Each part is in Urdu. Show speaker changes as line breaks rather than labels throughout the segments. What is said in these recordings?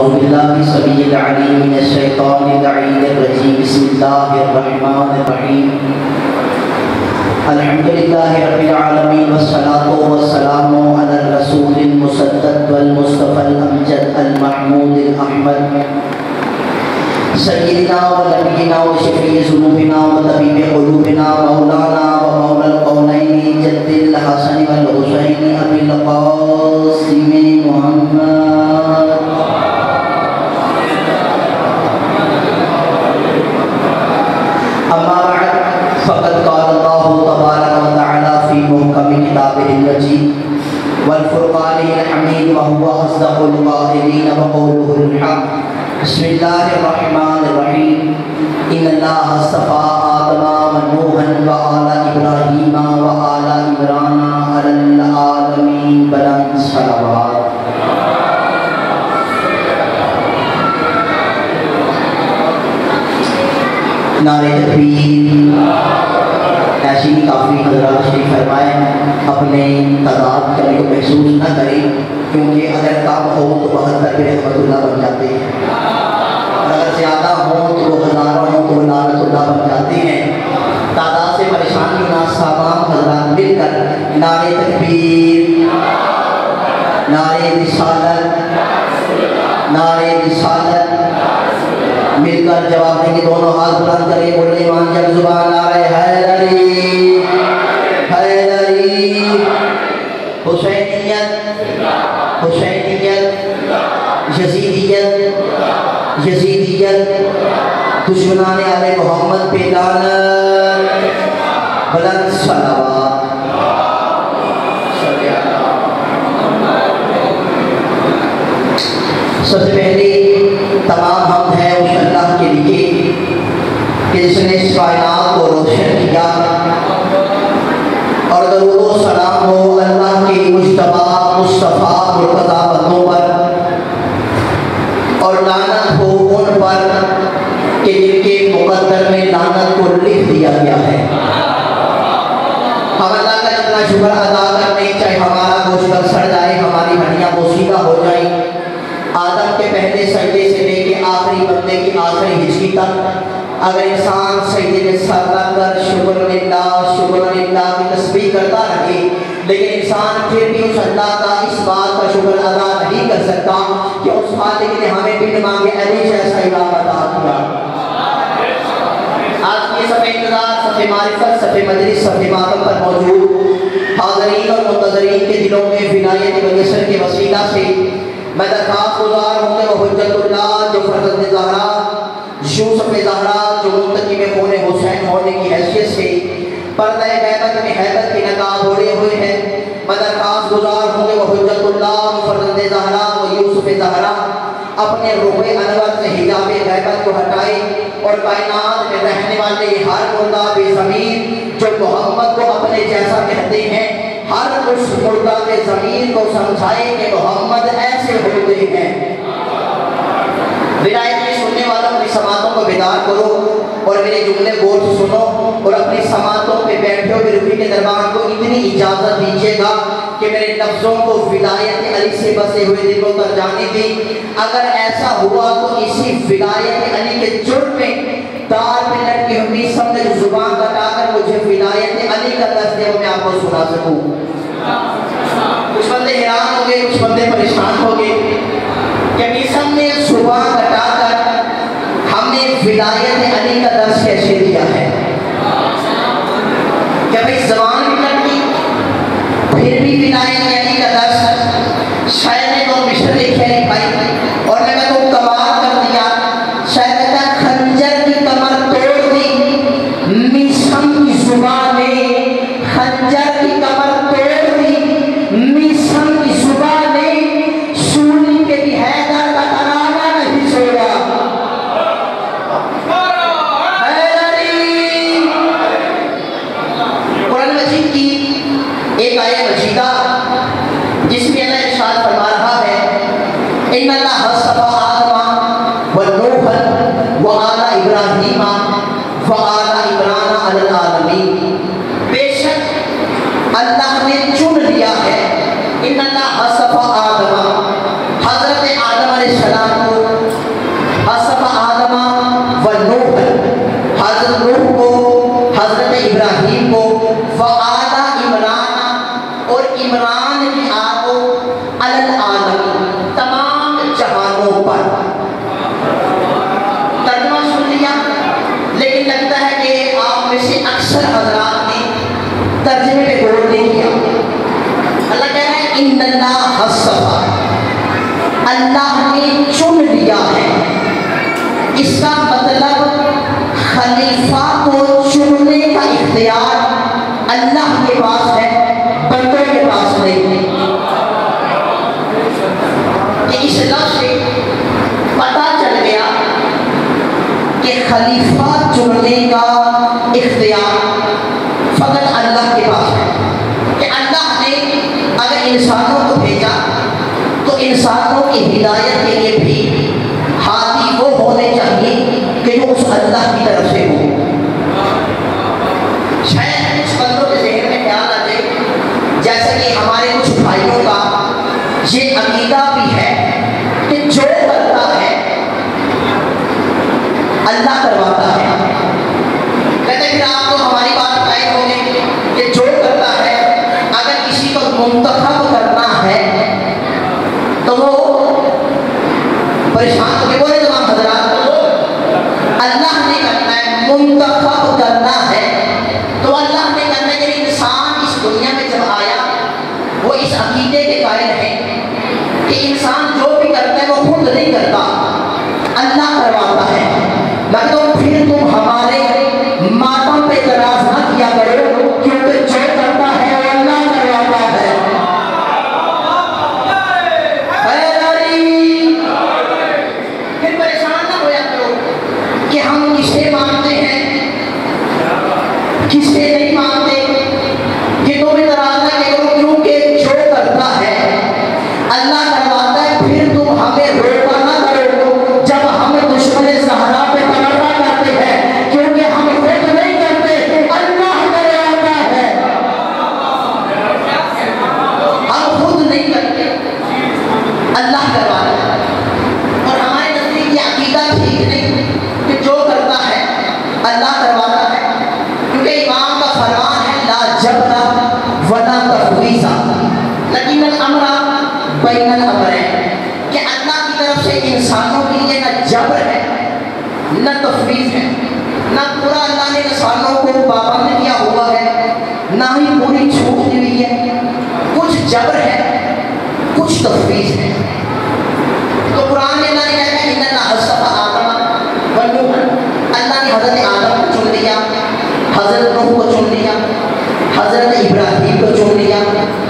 اعوذ باللہ السمیع العلیم من الشیطان اللعین الرجیم بسم اللہ الرحمن الرحیم الحمدللہ رب العالمین والصلاة والسلام علی الرسول المصدق والمصطفى الامجد المحمود الاحمد سیدنا و نبینا و شفیع ذنوبنا و طبیب قلوبنا مولانا و مولا القونین جد الحسن والحسین ابی القاسم محمد اما بعد فقد قال اللہ تبارک و تعالی فی محکم کتابہ المجید والفرقان الحمید وهو اصدق القائلین وقولہ الحق بسم اللہ الرحمن الرحیم ان اللہ اصطفى آدم و نوحا و آل ابراہیم و آل عمران علی العالمین بلند صلوات۔ نعرہ تکبیر۔ ایسی ہی کافی حضرات شریف فرمائیں، اپنے تعداد کمی کو محسوس نہ کریں، کیونکہ اگر کم ہو تو 72 پہ رحمت اللہ بن جاتے ہیں، اور اگر زیادہ ہوں تو وہ ہزاروں ہوں تو وہ لعنت اللہ بن جاتے ہیں۔ تعداد سے پریشان ہونا، تمام حضرات مل کر نعرہ تکبیر، نعرہ رسالت، نعرہ رسالت مل کر جواب دیں گے۔ دونوں ہاتھ بلند کریں، بولے ایمان جب زبان نعرہ حیدری، حیدری، حسینیت، حسینیت، یزیدیت، یزیدیت، دشمنان آل محمد پہ لعنت، بلند صلوات۔ سب سے پہلے تمام حمد ہے اس اللہ کے لیے کہ جس نے اس کائنات کو روشن کیا، اور درود و سلام ہو اللہ کے مجتبی مصطفیٰ مرتضیٰ بندوں پر، اور لعنت ہو ان پر کہ جن کے مقدر میں لعنت کو لکھ دیا گیا ہے۔ ہم اللہ کا اتنا شکر ادا کرنے، چاہے ہمارا گوشت سڑ جائے، ہماری ہڈیاں بوسیدہ ہو جائیں، آدم کے پہلے سجدے سے لے کے آخری بندے کی آخری ہجری تک اگر انسان سجدے میں سر رکھ کر شکر للہ کی تسبیح کرتا رہے، لیکن انسان پھر بھی اس اللہ کا اس بات کا شکر ادا نہیں کر سکتا کہ اس خالق نے ہمیں بن مانگے علی جیسا الہ عطا کیا۔ آج کی صفحہ انتظار، صفحہ معرفت، صفحہ مجلس، صفحہ ماتم پر موجود حاضرین اور منتظرین کے دلوں میں ولایت میسر کے وسیلہ سے میں درخواست گزار ہوں کہ وہ حجت اللہ جو فرزند زہرا، یوسف زہرا، جو منتقم خون حسین ہونے کی حیثیت سے پردہ غیبت میں حیبت کی نقاب اوڑھے ہوئے ہیں، میں درخواست گزار ہوں کہ وہ حجت اللہ جو فرزند زہرا، وہ یوسف زہرا اپنے روح انور سے حجاب غیبت کو ہٹائے، اور کائنات میں رہنے والے ہر مردہ بے ضمیر جو محمد کو اپنے جیسا کہتے ہیں، ہر اس مردہ کے ضمیر کو سمجھائے کہ محمد ایسے ہوتے ہیں۔ ولایت میں سننے والوں اپنی سماعتوں کو بیدار کرو اور میرے جملے غور سے سنو، اور اپنی سماعتوں پہ بیٹھے ہوئے رفیق دربار کو اتنی اجازت دیجیے گا کہ میرے لفظوں کو ولایت علی سے بسے ہوئے دلوں تک جانے دی۔ اگر ایسا ہوا تو اسی ولایت علی کے جرم میں تار پہ لٹکی ہوئی سب نے زبان کٹا کر مجھے ولایت علی کا لفظ دے وہ میں آپ کو سنا سکوں۔ کچھ بندے حیران ہو گئے، کچھ بندے پریشان ہو گئے کہ میسم نے زبان کٹا کر ہم نے ولایت علی کا درس کیسے دیا ہے؟ کہ بھئی زبان بھی کٹ گئی پھر بھی ولایت علی کا درس؟ شاید نے دو مشر لکھے ہیں بھائی، اور میں تو کمال کر دیا، شاید کہتا خنجر کی کمر توڑ دی میسم کی زبان نے، خنجر کی کمر توڑ دی میسم کی زبان نے، سولی کے بھی حیدر کا ترانہ نہیں چھوڑا۔ حیدری قرآن مجید کی ایک آیت مجیدہ جس میں اللہ ارشاد فرما رہا ہے ان اللہ اصطفى آدم و نوحا و آل ابراہیم و آل عمران علی العالمین، بے شک اللہ نے چن لیا ہے، ان اللہ اصطفى آدم، حضرت آدم علیہ السلام کو آسمانوں پر. ترجمہ سن لیا، لیکن لگتا ہے کہ آپ میں سے اکثر حضرات نے ترجمے پہ غور نہیں کیا. اللہ کہہ رہا ہے ان اللہ اصطفیٰ، اللہ نے چن لیا ہے. اس کا مطلب خلیفہ کو چننے کا اختیار اللہ کے پاس ہے، بندوں کے پاس نہیں. کہ اس لفظ سے پتہ چل گیا کہ خلیفہ چننے کا اختیار فقط اللہ کے پاس ہے. کہ اللہ نے اگر انسانوں کو بھیجا تو انسانوں کی ہدایت کے لیے بھی ہادی وہ ہونے چاہیے کہ جو اس اللہ کی طرف سے ہو. شاید کچھ بندوں کے ذہن میں خیال آ جائے جیسا کہ ہمارے کچھ بھائیوں کا یہ عقیدہ بھی ہے کہ جو کرتا ہے اللہ کرواتا ہے. کہتے پھر آپ تو ہماری بات قائم ہو گئے کہ جو کرتا ہے اگر کسی کو منتخب کرنا ہے تو وہ پریشان ہو کے بولے تمام حضرات اللہ نے کرنا ہے، منتخب کرنا ہے تو اللہ نے کرنا ہے. کہ انسان اس دنیا میں جب آیا وہ اس عقیدے کے قائل ہے کہ انسان جو بھی کرتا ہے وہ خود نہیں کرتا، اللہ کرواتا ہے. مگر پھر تم ہمارے ماتم پہ اعتراض نہ کیا کرو کیونکہ جو کرتا ہے وہ اللہ کرواتا ہے. پھر پریشان نہ ہویا کرو کہ ہم کسے مانتے ہیں کسے نہیں مانتے. کہ تم اعتراض نہ کرو کیونکہ جو کرتا ہے اللہ کرواتا ہے. پھر تم ہمیں روکا نہ کرو جب ہم دشمن زہرا پہ تمنا کرتے ہیں کیونکہ ہم خود نہیں کرتے، اللہ کرواتا ہے. ہم خود نہیں کرتے، اللہ کرواتا ہے. اور ہمارے نزدیک یہ عقیدہ ٹھیک نہیں کہ جو کرتا ہے اللہ کرواتا ہے. کیونکہ امام کا فرمان ہے لا جبر ولا تفویض لیکن الامر بین الامرین. کہ اللہ کی طرف سے انسانوں کے لیے نہ جبر ہے نہ تفویض ہے، نہ پورا اللہ نے انسانوں کو پابند کیا ہوا ہے نہ ہی پوری چھوٹ دی ہوئی ہے. کچھ جبر ہے کچھ تفویض ہے. تو قرآن میں اللہ نے کہا کہ ان اللہ اصطفیٰ آدم ونوحا، اللہ نے حضرت آدم کو چن لیا، حضرت نوح کو چن لیا، حضرت ابراہیم کو چن لیا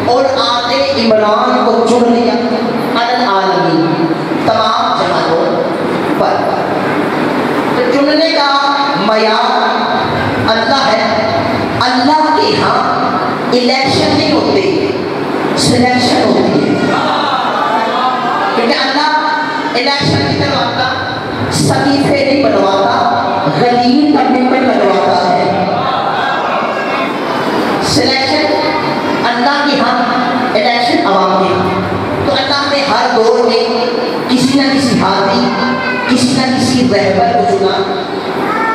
اور آل عمران کو چن لیا علی العالمین، تمام جہانوں پر. تو چننے کا معیار اللہ ہے. اللہ کے ہاں الیکشن نہیں ہوتے، سلیکشن ہوتی ہے. کیونکہ اللہ الیکشن نہیں کرواتا، صحیفے نہیں بنواتا، غلیظ کرنے پر لگواتا ہے. سلیکشن اللہ کے ہاں، الیکشن عوام کے ہاں. تو اللہ نے ہر دور میں کسی نہ کسی ہادی، کسی نہ کسی رہبر کو چنا.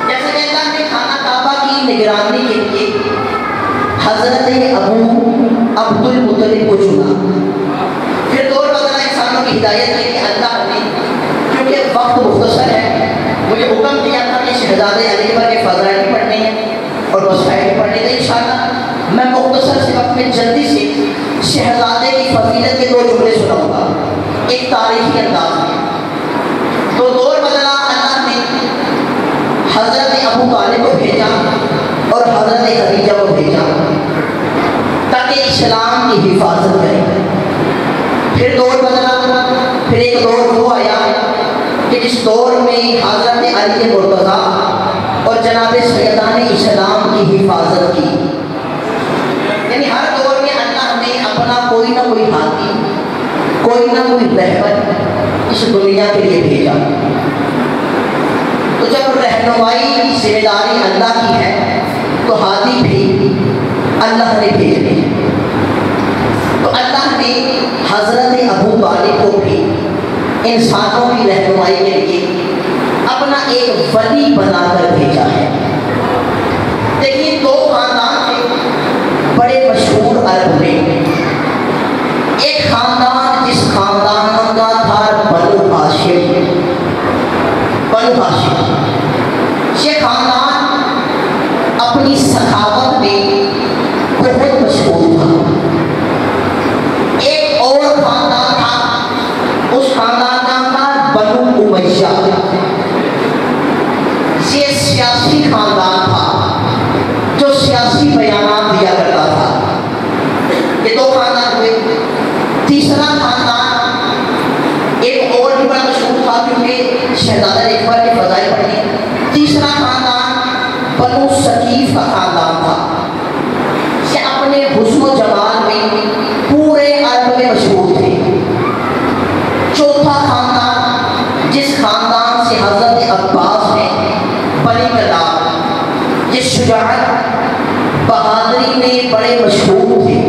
جیسے کہ اللہ نے خانہ کعبہ کی نگرانی کے لیے حضرت ابو عبد المطلب کو چنا. پھر دور بدلا انسانوں کی ہدایت کے لیے اللہ نے، کیونکہ وقت مختصر ہے، مجھے حکم دیا تھا کہ شہزادے علی پر کے فضائل پڑھنے ہیں اور وسائل پڑھنے تھے. انشاءاللہ میں مختصر سے وقت میں جلدی سے شہزادے کی فضیلت کے 2 جملے سناؤں گا ایک تاریخی انداز میں. تو دور بدلا، اللہ نے حضرت ابو طالب کو بھیجا اور حضرت خدیجہ کو بھیجا تاکہ اسلام کی حفاظت کریں. پھر دور بدلا، پھر ایک دور وہ آیا کہ جس دور میں حضرت علی مرتضیٰ اور جناب سیدان اسلام کی حفاظت کی. یعنی ہر دور میں اللہ نے اپنا کوئی نہ کوئی ہادی، کوئی نہ کوئی رہبر اس دنیا کے لیے بھیجا. تو جب رہنمائی کی ذمہ داری اللہ کی ہے تو ہادی بھی اللہ نے بھیجے. تو اللہ نے حضرت ابو طالب کو بھی انسانوں کی رہنمائی کے لیے اپنا ایک ولی بنا کر بھیجا ہے. دیکھیے 2 خاندان تھے بڑے مشہور عرب میں. ایک خاندان جس خاندان کا تھا بنو ہاشم، امیہ یہ سیاسی خاندان تھا جو سیاسی بیانات دیا کرتا تھا. یہ دو خاندان ہوئے. تیسرا خاندان ایک اور بھی بڑا مشہور تھا کیونکہ شہزادہ نے ایک بار کے فضائل پڑھی. تیسرا خاندان بنو ثقیف کا خاندان تھا. یہ اپنے حسن و جمال میں پورے عرب میں مشہور تھے. چوتھا خاندان جس خاندان سے حضرت عباس نے بڑی کتاب، یہ شجاعت بہادری میں بڑے مشہور تھے.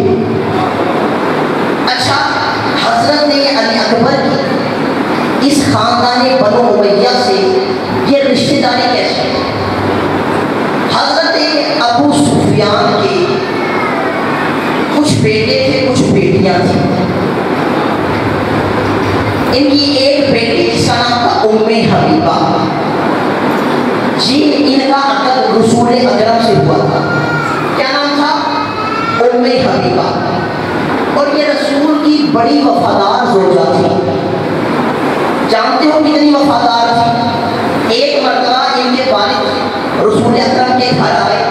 اچھا، حضرت علی اکبر کی اس خاندان بنو امیہ سے یہ رشتہ داری کیسے؟ حضرت ابو سفیان کے کچھ بیٹے تھے، کچھ بیٹیاں تھیں. ان کی ایک بیٹی جس کا نام تھا ام حبیبہ، جی ان کا عقد رسول اکرم سے ہوا تھا. کیا نام تھا؟ ام حبیبہ. اور یہ رسول کی بڑی وفادار زوجہ تھی. جانتے ہو کتنی وفادار تھی؟ ایک مرتبہ ان کے والد رسول اکرم کے گھر آئے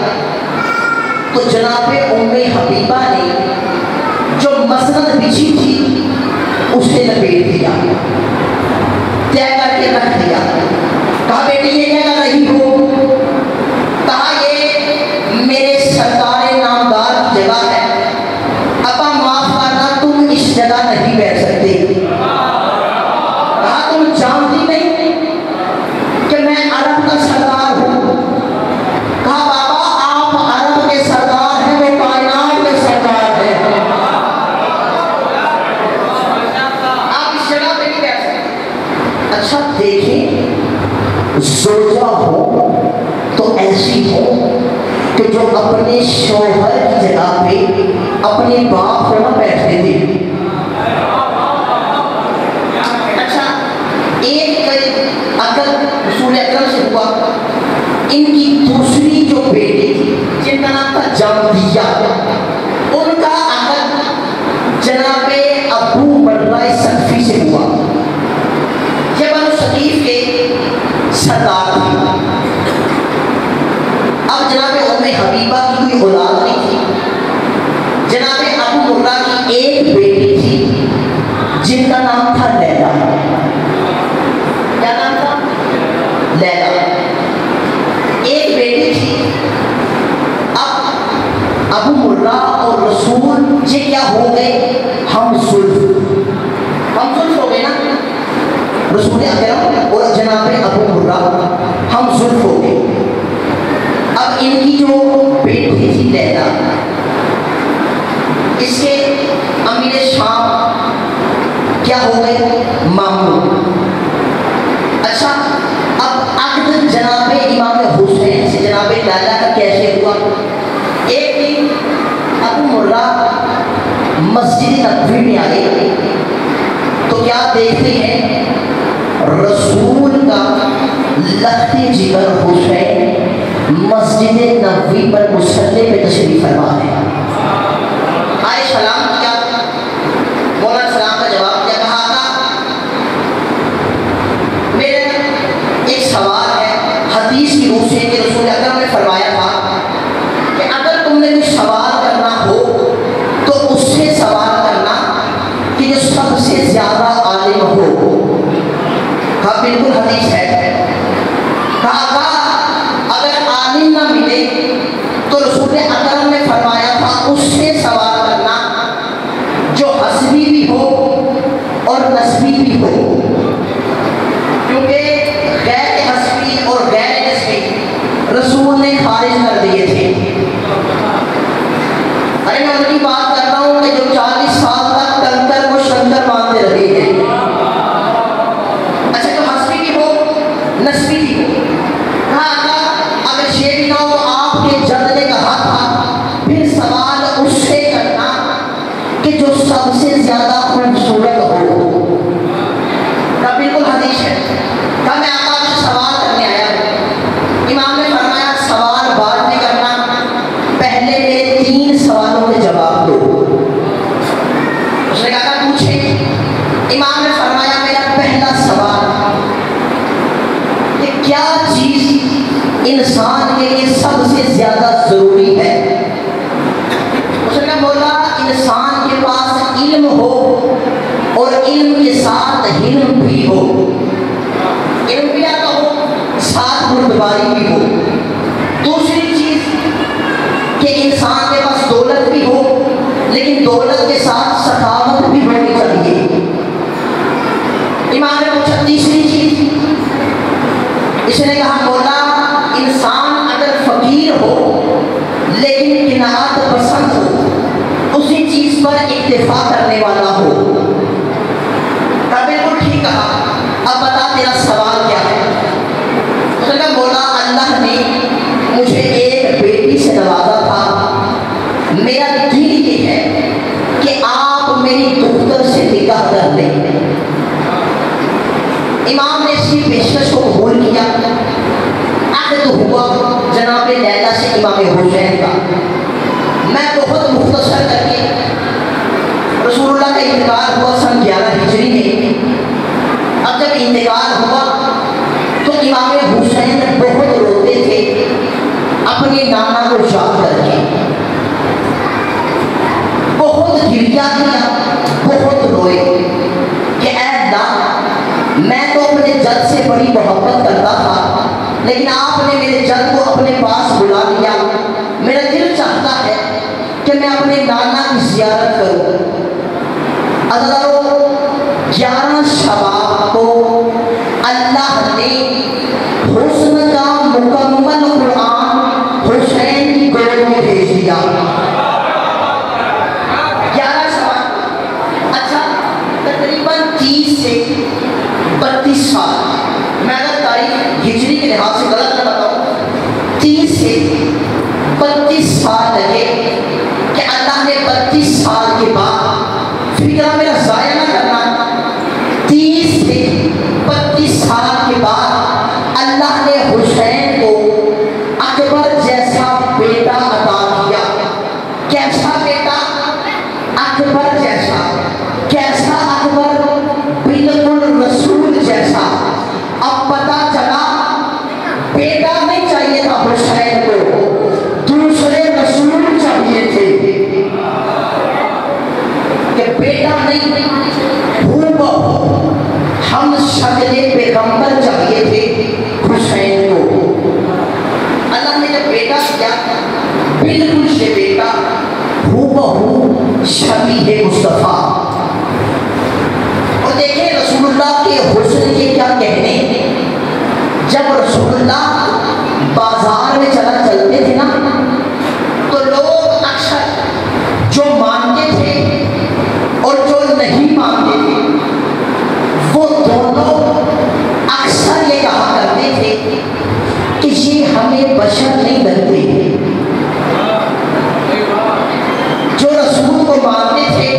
تو جناب ام حبیبہ نے جو مسند بچھی تھی اسے لپیٹ دیا، طے کر کے رکھ دیا. کہا بیٹی یہ کیا کر رہی ہو؟ کہا یہ میرے سرکار نامدار کی جگہ ہے، ابا معاف کرنا تم اس جگہ نہیں بیٹھ سکتے. کہا تم جانتی نہیں کہ میں عرب کا سردار ہوں؟ کہا بابا آپ عرب کے سردار ہیں، وہ کائنات کے سردار ہیں، آپ اس جگہ پہ نہیں بیٹھ سکتے. اچھا دیکھیں، زوجہ ہو تو ایسی ہو کہ جو اپنے شوہر کی جگہ پہ اپنے باپ کو نہ بیٹھنے دے. اچھا، ایک عقد رسول اکرم سے ہوا. ان کی دوسری جو بیٹی تھی جن کا نام تھا جامدیہ، ان کا عقد جناب ابو مرہ ثقفی سے ہوا. یہ بنو ثقیف کے سردار تھے. اب جناب ام حبیبہ کی کوئی اولاد نہیں تھی. جناب ابو مرہ کی ایک بیٹی تھی جن کا نام تھا لیلا. کیا نام تھا؟ لیلا. ایک بیٹی تھی. اب ابو مرہ اور رسول یہ کیا ہو گئے؟ ہم زلف ہو گئے نا. رسول اکرم اور جناب ابو مرہ ہم زلف ہو گئے. اب ان کی جو بیٹی تھی لیلا، اس کے امیر شام کیا ہو گئے؟ مامون. اچھا، اب عقد جناب امام حسین سے جناب لیلا کا کیسے ہوا؟ ایک دن ابو مرہ مسجد نبوی میں آئے تو کیا دیکھتے ہیں؟ رسول کا لخت جگر حسین مسجد نبوی پر مصلی پہ تشریف فرما ہے. آئے سلام کیا، مولانا سلام کا جواب کیا؟ کہا تھا میرا ایک سوال ہے حدیث کی روح سے کہ رسول اکرم نے فرمایا تھا کہ اگر تم نے کوئی سوال کرنا ہو تو اس سے سوال کرنا کہ جو سب سے زیادہ عالم ہو. کہا بالکل حدیث ہے. کہا اگر عالم نہ ملے تو رسول اکرم نے فرمایا تھا اس سے سوال کرنا جو حسبی بھی ہو اور نسبی بھی ہو، کیونکہ غیر حسبی اور غیر نسبی رسول نے خارج کر دیے تھے. ارے میں ان کی بات کر رہا ہوں کہ جو 40 سال تک کنکر کو شنکر مانتے رہے ہیں. اچھا، جو حسبی بھی ہو نسبی بھی ہو. کہا اگر یہ بھی نہ ہو تو آپ کے جد نے کہا تھا پھر سوال اس سے کرنا کہ جو سب سے زیادہ خوبصورت ہو. کہا بالکل حدیث ہے. کہا میں آقا سے سوال کرنے آیا ہوں. امام نے فرمایا سوال بعد میں کرنا، پہلے میرے 3 سوالوں کے جواب دو. اس نے کہا پوچھے. امام نے فرمایا میرا پہلا سوال انسان کے لیے سب سے زیادہ ضروری ہے۔ اس نے بولا انسان کے پاس علم ہو اور علم کے ساتھ حلم بھی ہو، علم بھی آتا ہو ساتھ بردباری بھی ہو۔ دوسری چیز کہ انسان کے پاس دولت بھی ہو لیکن دولت کے ساتھ سخاوت بھی ہونی چاہیے۔ امام نے پوچھا تیسری چیز، اس نے کہا بولا انسان اگر فقیر ہو لیکن قناعت پسند ہو، اسی چیز پر اکتفا کرنے والا ہو۔ بالکل ٹھیک کہا، اب بتا تیرا سوال کیا ہے؟ اس نے کہا بولا اللہ نے مجھے ایک بیٹی سے نوازا تھا، میرا دل یہ ہے کہ آپ میری دختر سے نکاح کر لیں۔ امام نے اس کی پیشکش کو قبول کیا۔ عقد ہوا جناب لیلا سے امام حسین کا۔ میں بہت مختصر کر کے، رسول اللہ کا انتقال ہوا سن 11 ہجری میں۔ اب جب انتقال ہوا تو امام حسین بہت روتے تھے اپنے نانا کو یاد کر کے، بہت گریہ کیا، بہت روئے کہ اے اللہ میں تو اپنے جد سے بڑی محبت کرتا تھا لیکن آپ نے میرے جد کو اپنے پاس بلا لیا۔ میرا دل چاہتا ہے کہ میں اپنے نانا کی زیارت کروں۔ عزیزو 11 شباب کو اللہ نے حسن کا مکمل قرآن حسین کی گود میں بھیج دیا۔ 11 شباب، اچھا تقریباً 30 سے 32 سال، میں اگر تاریخ ہجری کے لحاظ سے غلط نہ بتاؤں، 30 سے 32 سال لگے کہ اللہ نے 32 سال کے بعد، فکرہ میرا ضائع نہ کرنا، 30 سے 32 سال کے بعد اللہ نے حسین کو اکبر جیسا بیٹا عطا کیا۔ کیسا بیٹا؟ اکبر جیسا۔ کیسا اکبر؟ بالکل رسول جیسا۔ اب پتا چلا بیٹا نہیں چاہیے تھا حسین کو، دوسرے رسول چاہیے تھے، کہ بیٹا نہیں ہم شکل پیغمبر چاہیے تھے حسین کو۔ اللہ نے جب بیٹا کیا، بالکل یہ بیٹا ہو شبیہ مصطفیٰ۔ اور دیکھیں رسول اللہ کے حسن کے کیا کہنے، جب رسول اللہ بازار میں چلتے تھے نا تو لوگ اکثر جو مانتے تھے اور جو نہیں مانتے تھے وہ دونوں اکثر یہ کہا کرتے تھے کہ یہ ہمیں بشر نہیں لگتے۔ جو رسول کو مانتے تھے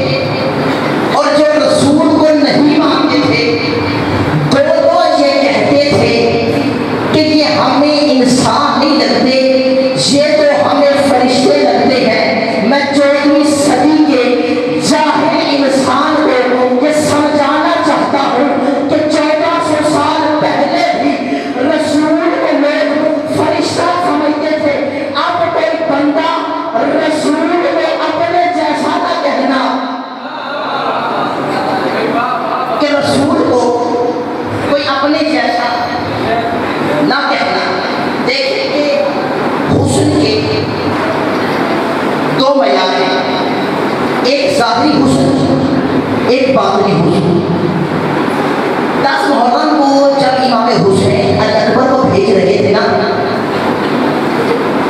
اور جو رسول کو نہیں مانتے تھے، دونوں یہ کہتے تھے کہ یہ ہمیں انسان نہیں لگتے، یہ تو ہمیں فرشتے لگتے ہیں۔ میں 14ویں صدی کے جاہل انسان کو یہ سمجھانا چاہتا ہوں کہ 1400 سال پہلے بھی رسول کو لوگ فرشتہ سمجھتے تھے۔ اب کوئی بندہ رسول کو اپنے جیسا نہ کہنا، کہ رسول کو کوئی اپنے جیسا نہ کہنا۔ دیکھیں کہ حسن کے 2 معیار ہیں، ایک ظاہری حسن، ایک باطنی حسن۔ 10 محرم کو جب امام حسین اکبر کو بھیج رہے تھے نا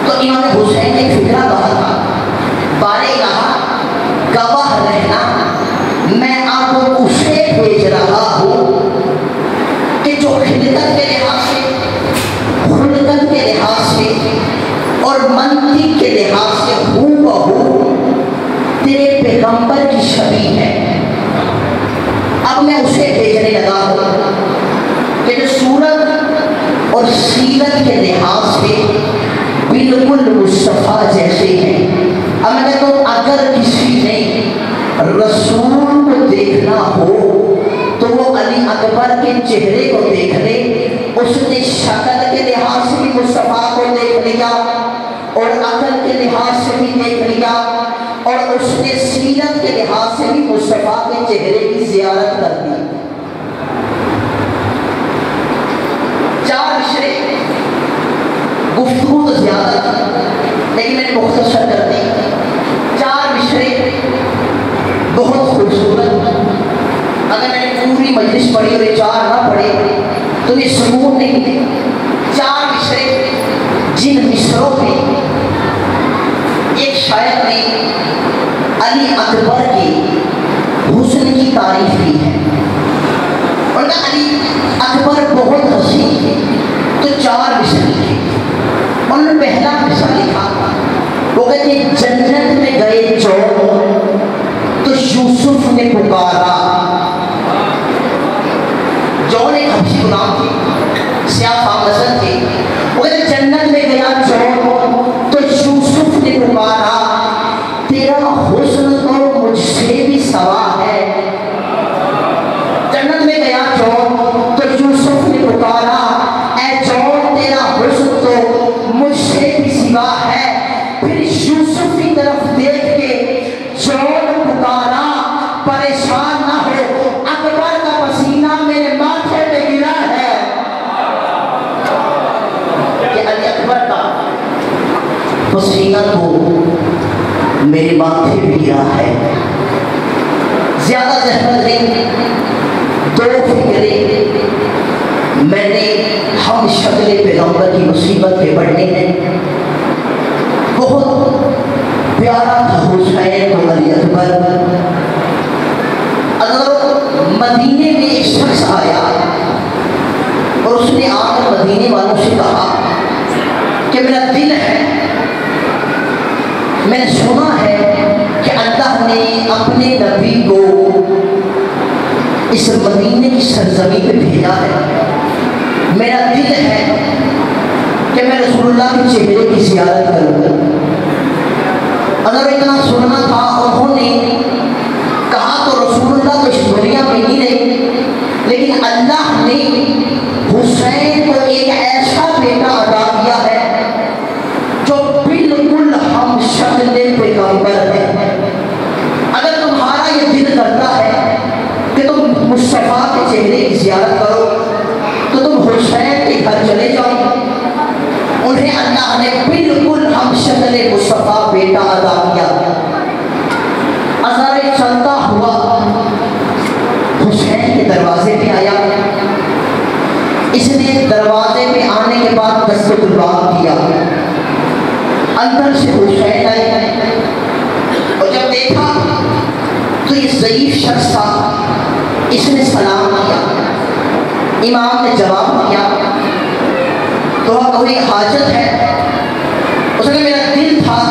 تو امام حسین نے فکرہ کہا تھا، بارے الہ گواہ رہنا میں آپ کو اسے بھیج رہا ہوں کہ جو خلقت کے لحاظ سے، خلقت کے لحاظ سے اور منطق کے لحاظ سے ہو بہو تیرے پیغمبر کی شبیہ ہے۔ اب میں اسے بھیجنے لگا ہوں کہ جو صورت اور سیرت کے لحاظ سے بالکل مصطفیٰ جیسے ہیں۔ اب میں کہتا ہوں اگر کسی نے رسول کو دیکھنا ہو تو وہ علی اکبر کے چہرے کو دیکھ لے، اس نے شکل کے لحاظ سے بھی مصطفیٰ دیکھ لیا اور اس نے سیرت کے لحاظ سے بھی مصطفیٰ کے چہرے کی زیارت کر دی. 4 مشرے، گفتگو تو زیادہ تھی لیکن میں نے مختصر کر دی. 4 مشرے بہت خوبصورت. اگر میں نے پوری مجلس پڑھی اور 4 نہ پڑھے تو یہ سکون نہیں ملے. 4 مشرے جن مصروں میں ایک شاعر نے علی اکبر کی حسن کی تعریف کی ہے. ان کا علی اکبر بہت حسین تھے تو 4 مصرے لکھے. انہوں نے پہلا مصرع لکھا، وہ کہتے ہیں جنت میں گئے جو تو یوسف نے پکارا. جون ایک حبشی غلام تھے، سیاہ فام نسل تھے. وہ کہتے ہیں جنت میں گیا جو تو یوسف نے پکارا، تیرا حسن تو مجھ سے بھی سوا ہے. جنت میں گیا جو تو یوسف نے پکارا، اے جو تیرا حسن تو مجھ سے بھی سوا ہے. پھر یوسف کی طرف دیکھ کے جون پکارا، پریشان نہ ہو، اکبر کا پسینہ میرے ماتھے پہ گرا ہے. کہ علی اکبر کا پسینہ تو میرے ماتھے پہ گرا ہے. زیادہ زحمت نہیں، 2 فکریں میں نے ہم شکل پیغمبر کی مصیبت پہ پڑھنے ہیں. بہت پیارا تھا حسین و علی اکبر. اگر مدینے میں ایک شخص آیا اور اس نے آ کر مدینے والوں سے کہا کہ میرا دل ہے، میں نے سنا ہے کہ اللہ نے اپنے نبی کو اس مدینے کی سرزمین پہ بھیجا ہے، میرا دل ہے کہ میں رسول اللہ کے چہرے کی زیارت کروں. اگر اتنا سننا تھا، انہوں نے کہا تو رسول اللہ تو اس دنیا میں نہیں رہے، لیکن اللہ نے حسین کو ایک ایسا بیٹا عطا کیا ہے جو بالکل ہم شکل پیغمبر ہے. اگر تمہارا یہ دل کرتا ہے کہ تم مصطفیٰ کے چہرے کی زیارت کرو تو تم حسین کے گھر چلے جاؤ. انہیں اللہ نے بالکل ہم شکل مصطفیٰ بیٹا عطا کیا. اثر چلتا ہوا حسین کے دروازے پہ آیا. اس نے دروازے پہ آنے کے بعد دستک الباب کیا. اندر سے حسین آئے اور جب دیکھا تو یہ ضعیف شخص تھا. اس نے سلام کیا. امام نے جواب دیا تو کوئی حاجت ہے؟ اس نے میرا دل تھا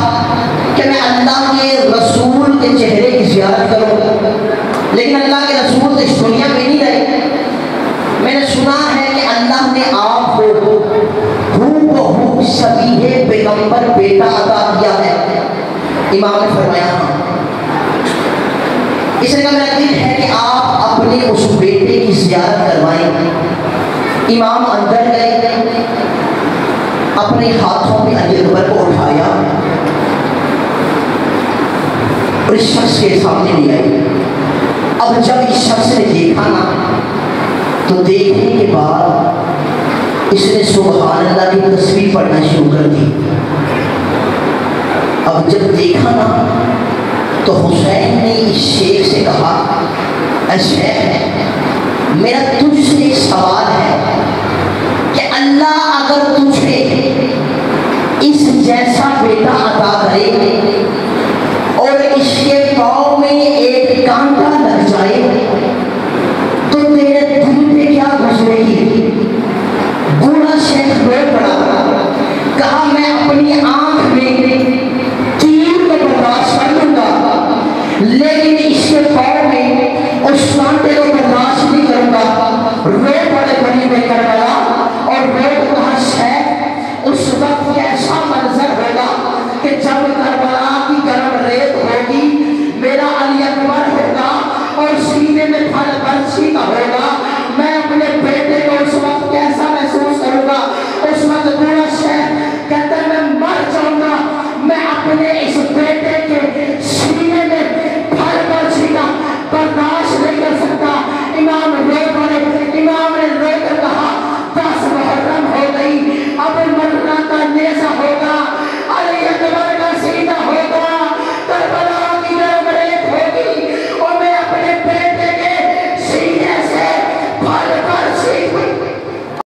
کہ میں اللہ کے رسول کے چہرے کی زیارت کروں، لیکن اللہ کے رسول تو اس دنیا میں نہیں رہے. میں نے سنا ہے کہ اللہ نے آپ کو ہو شبیہ پیغمبر بیٹا عطا کیا ہے. امام نے فرمایا ہاں. اس نے کہا میرا دل ہے کہ آپ اپنے اس بیٹے کی زیارت کروائیں. امام اندر گئے، اپنے ہاتھوں میں علی اکبر کو اٹھایا اور اس شخص کے سامنے لے آئے. اب جب اس شخص نے دیکھا نا تو دیکھنے کے بعد اس نے سبحان اللہ کی تسبیح پڑھنا شروع کر دی. اب جب دیکھا نا تو حسین نے اس شیخ سے کہا، اے شیخ میرا تجھ سے ایک سوال ہے